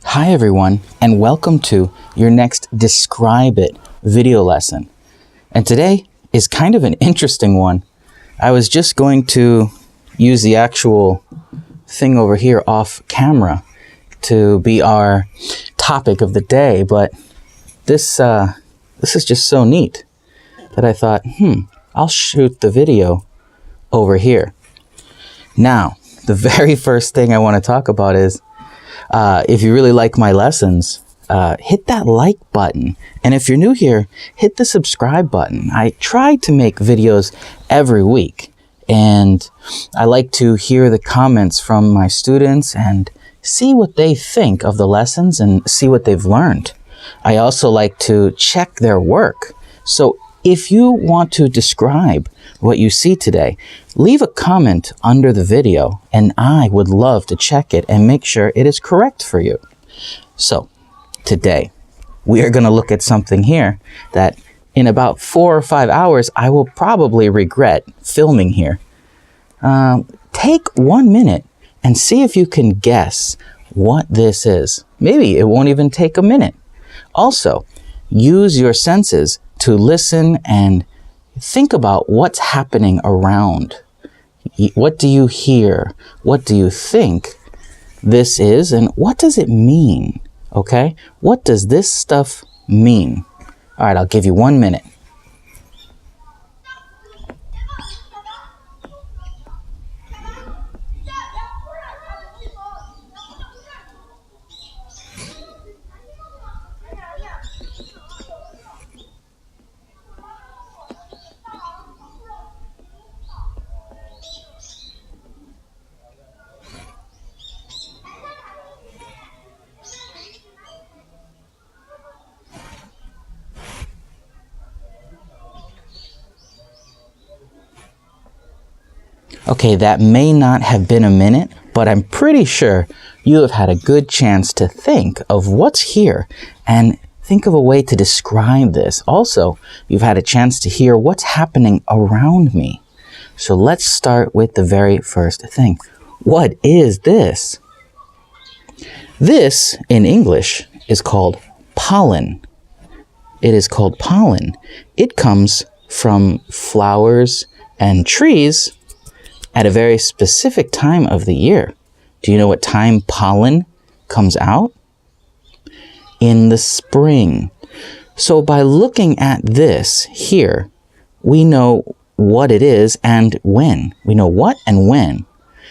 Hi everyone, and welcome to your next Describe It video lesson. And today is kind of an interesting one. I was just going to use the actual thing over here off camera to be our topic of the day, but this is just so neat that I thought, I'll shoot the video over here. Now, the very first thing I want to talk about is if you really like my lessons, hit that like button. And if you're new here, hit the subscribe button. I try to make videos every week, and I like to hear the comments from my students and see what they think of the lessons and see what they've learned. I also like to check their work. So if you want to describe what you see today, leave a comment under the video and I would love to check it and make sure it is correct for you. So today we are going to look at something here that in about 4 or 5 hours I will probably regret filming here. Take 1 minute and see if you can guess what this is. Maybe it won't even take a minute. Also, use your senses to listen and think about what's happening around. What do you hear? What do you think this is? And what does it mean? Okay? What does this stuff mean? All right, I'll give you 1 minute. Okay, that may not have been a minute, but I'm pretty sure you have had a good chance to think of what's here and think of a way to describe this. Also, you've had a chance to hear what's happening around me. So let's start with the very first thing. What is this? This, in English, is called pollen. It is called pollen. It comes from flowers and trees at a very specific time of the year. Do you know what time pollen comes out? In the spring. So by looking at this here, we know what it is and when. We know what and when.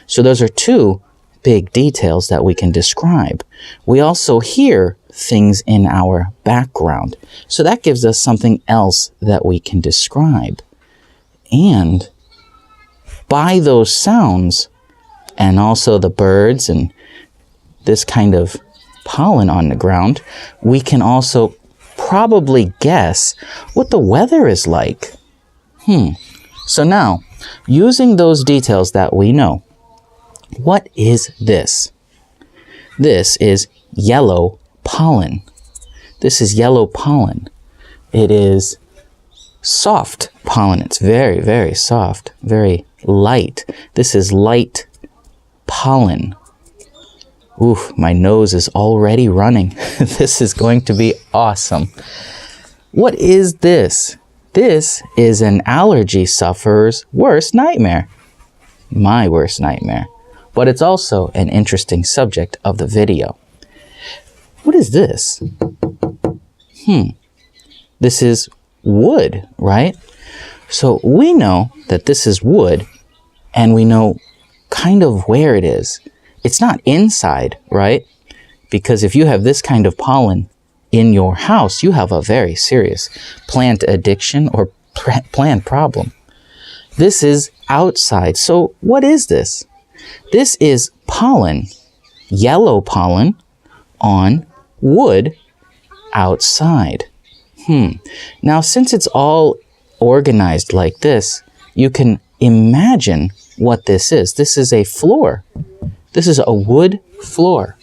So those are two big details that we can describe. We also hear things in our background. So that gives us something else that we can describe. And by those sounds, and also the birds and this kind of pollen on the ground, we can also probably guess what the weather is like. So now, using those details that we know, what is this? This is yellow pollen. This is yellow pollen. It is soft pollen. It's very, very soft, very light. This is light pollen. Oof, my nose is already running. This is going to be awesome. What is this? This is an allergy sufferer's worst nightmare. My worst nightmare. But it's also an interesting subject of the video. What is this? This is wood, right? So we know that this is wood, and we know kind of where it is. It's not inside, right? Because if you have this kind of pollen in your house, you have a very serious plant addiction or plant problem. This is outside. So what is this? This is pollen, yellow pollen on wood outside. Now, since it's all organized like this, you can imagine what this is. This is a floor. This is a wood floor.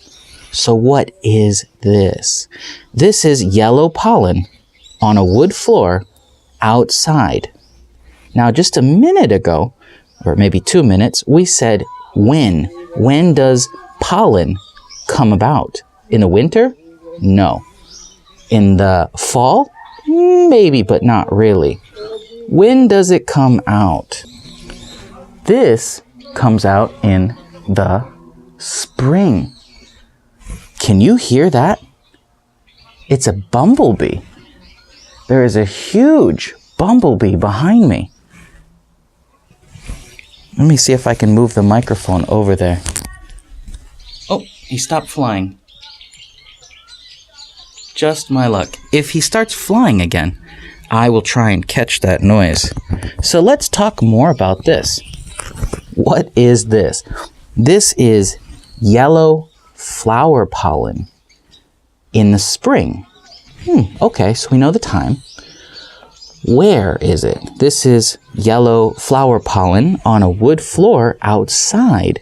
So what is this? This is yellow pollen on a wood floor outside. Now, just a minute ago, or maybe 2 minutes, we said when. When does pollen come about? In the winter? No. In the fall? Maybe, but not really. When does it come out? This comes out in the spring. Can you hear that? It's a bumblebee. There is a huge bumblebee behind me. Let me see if I can move the microphone over there. Oh, he stopped flying. Just my luck. If he starts flying again, I will try and catch that noise. So let's talk more about this. What is this? This is yellow flower pollen in the spring. Okay, so we know the time. Where is it? This is yellow flower pollen on a wood floor outside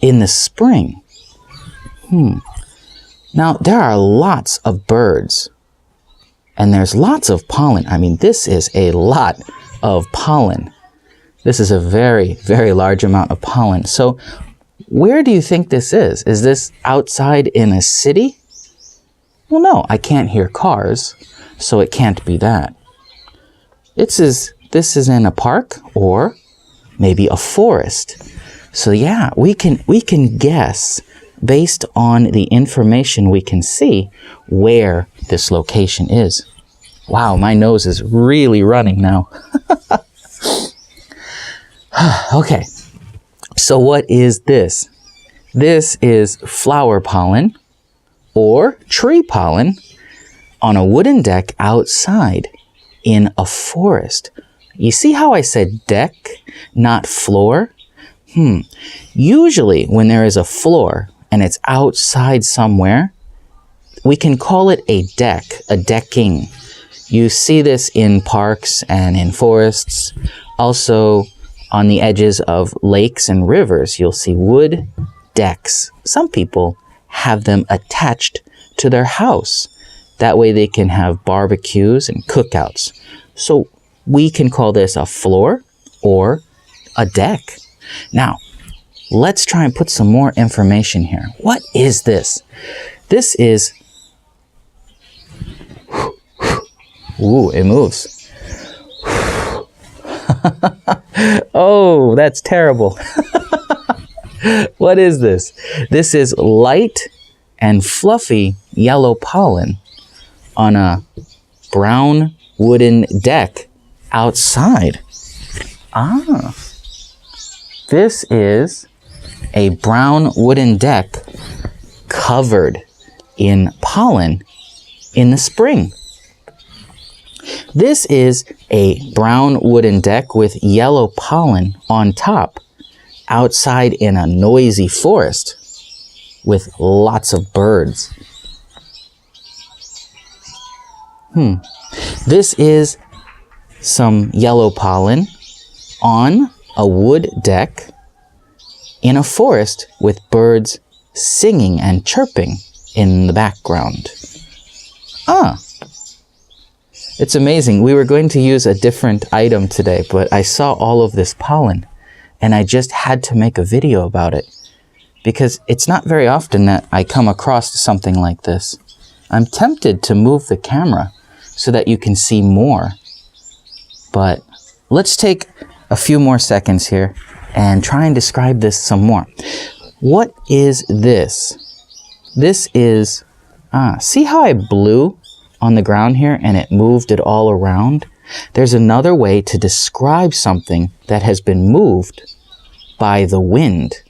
in the spring. Now, there are lots of birds, and there's lots of pollen. I mean, this is a lot of pollen. This is a very, very large amount of pollen. So, where do you think this is? Is this outside in a city? Well, no, I can't hear cars, so it can't be that. This is in a park or maybe a forest. So yeah, we can guess based on the information we can see where this location is. Wow, my nose is really running now. Okay, so what is this? This is flower pollen or tree pollen on a wooden deck outside in a forest. You see how I said deck, not floor? Usually when there is a floor and it's outside somewhere, we can call it a deck, a decking. You see this in parks and in forests. Also on the edges of lakes and rivers, you'll see wood decks. Some people have them attached to their house. That way they can have barbecues and cookouts. So we can call this a floor or a deck. Now, let's try and put some more information here. What is this? This is... Ooh, it moves. Oh, that's terrible. What is this? This is light and fluffy yellow pollen on a brown wooden deck outside. This is a brown wooden deck covered in pollen in the spring. This is a brown wooden deck with yellow pollen on top outside in a noisy forest with lots of birds. This is some yellow pollen on a wood deck in a forest with birds singing and chirping in the background. It's amazing. We were going to use a different item today, but I saw all of this pollen and I just had to make a video about it because it's not very often that I come across something like this. I'm tempted to move the camera so that you can see more, but let's take a few more seconds here and try and describe this some more. What is this? This is, see how I blew on the ground here and it moved it all around? There's another way to describe something that has been moved by the wind,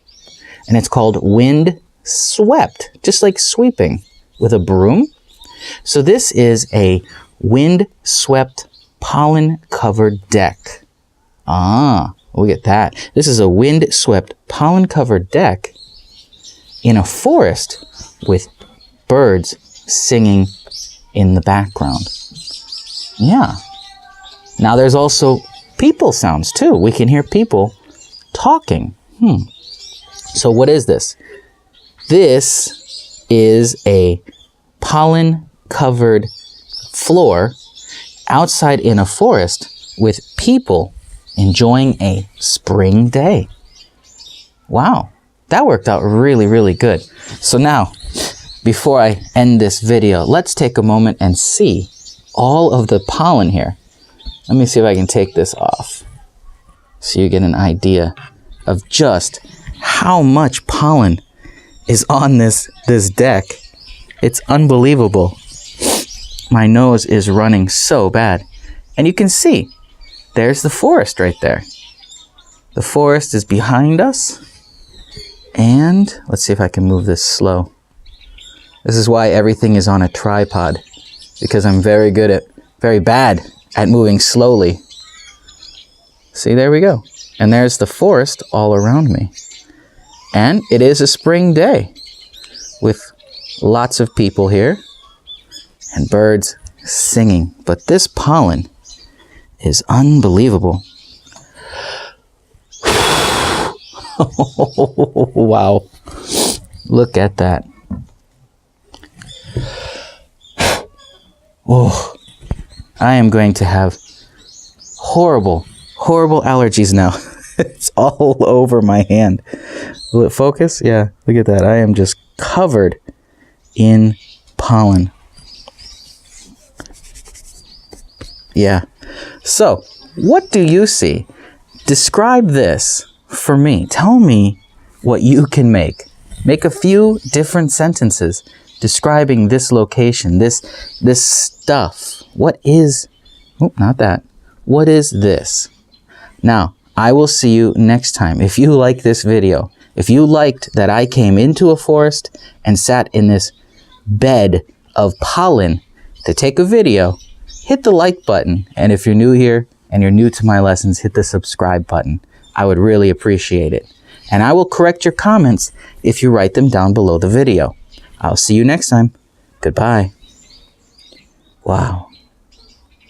and it's called wind swept, just like sweeping with a broom. So this is a wind swept pollen covered deck. Look at that. This is a wind swept pollen covered deck in a forest with birds singing in the background. Yeah. Now there's also people sounds too. We can hear people talking. So what is this? This is a pollen covered floor outside in a forest with people enjoying a spring day. Wow, that worked out really, really good. So now before I end this video, let's take a moment and see all of the pollen here. Let me see if I can take this off so you get an idea of just how much pollen is on this deck. It's unbelievable. My nose is running so bad. And you can see, there's the forest right there. The forest is behind us. And let's see if I can move this slow. This is why everything is on a tripod, because I'm very bad at moving slowly. See, there we go. And there's the forest all around me. And it is a spring day with lots of people here and birds singing. But this pollen is unbelievable. Wow. Look at that. Oh, I am going to have horrible allergies now. It's all over my hand. Will it focus? Yeah, look at that. I am just covered in pollen. Yeah. So, what do you see? Describe this for me. Tell me what you can make. Make a few different sentences describing this location, this stuff. What is, oh, not that. What is this? Now, I will see you next time. If you like this video, if you liked that I came into a forest and sat in this bed of pollen to take a video, hit the like button. And if you're new here and you're new to my lessons, hit the subscribe button. I would really appreciate it. And I will correct your comments if you write them down below the video. I'll see you next time. Goodbye. Wow.